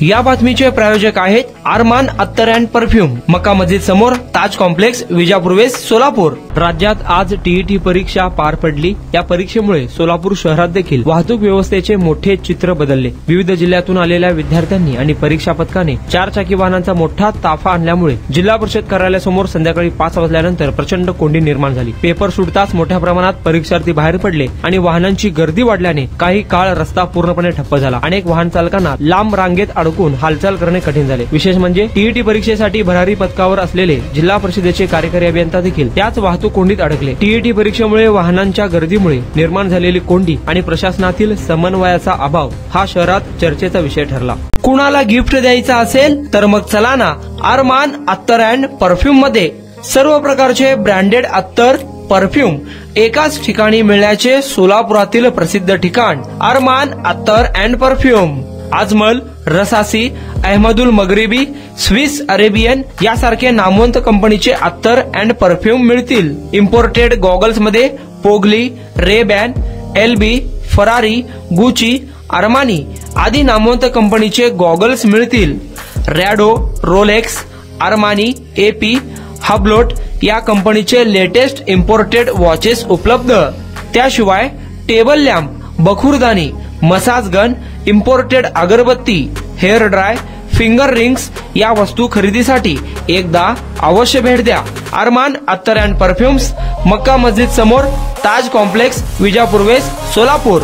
या बातमीचे प्रायोजक आहेत अरमान अत्तर अँड परफ्यूम, मक्का मस्जिद समोर, ताज कॉम्प्लेक्स, विजापूर वेस्ट, सोलापूर। राज्यात आज टीईटी परीक्षा पार पडली। या परीक्षेमुळे सोलापूर शहरात देखील वाहतूक व्यवस्थेचे मोठे चित्र बदलले। विविध जिल्ह्यातून आलेल्या विद्यार्थ्यांनी आणि परीक्षा पथकाने 4 चाकी वाहनांचा मोठा ताफा आणल्यामुळे जिल्हा परिषद कार्यालयासमोर संध्याकाळी 5 वाजल्यानंतर प्रचंड कोंडी निर्माण झाली। पेपर सुटताच मोठ्या प्रमाणात परीक्षार्थी बाहेर पडले आणि वाहनांची गर्दी वाढल्याने काही काळ रस्ता पूर्णपणे ठप्प झाला। अनेक वाहन चालकांना लांब रांगेत अडकून हालचाल करणे कठीण झाले। विशेष म्हणजे टीईटी परीक्षेसाठी भरारी पथकावर असलेले जिल्हा परिषदेचे कार्यकारी अभियंता देखील त्याच वाहतूक कोंडीत अडकले। टीईटी परीक्षेमुळे वाहनांच्या गर्दीमुळे निर्माण झालेली कोंडी आणि प्रशासनातील समन्वयाचा अभाव हा शहरात चर्चेचा विषय ठरला। कुणाला गिफ्ट द्यायचा असेल तर मग चला ना अरमान अत्तर अँड परफ्यूम मध्ये सर्व प्रकारचे ब्रँडेड अत्तर परफ्यूम एकाच ठिकाणी मिळण्याचे सोलापुरातील प्रसिद्ध ठिकाण Armaan Attar and perfume. Ajmal, Rasasi, Ahmed Al Maghribi, Swiss Arabian यासारखे नामवंत कंपनीचे अत्तर अँड परफ्यूम मिळतील। इम्पोर्टेड गॉगल्स मध्ये पोगली, Ray Ban, LB, Ferrari, Gucci, Armani आदी नामवंत कंपनीचे गॉगल्स मिळतील। Rado, Rolex, Armani, AP, Hublot या कंपनीचे लेटेस्ट इम्पोर्टेड वॉचेस उपलब्ध। त्याशिवाय टेबल लॅम्प, बखुरदानी, मसाज गन, इम्पोर्टेड अगरबत्ती, हेअर ड्राय, फिंगर रिंग्स या वस्तू खरेदीसाठी एकदा अवश्य भेट द्या। अरमान अत्तर अँड परफ्यूम्स, मक्का मस्जिद समोर, ताज कॉम्प्लेक्स, विजापूर वेस्ट, सोलापूर।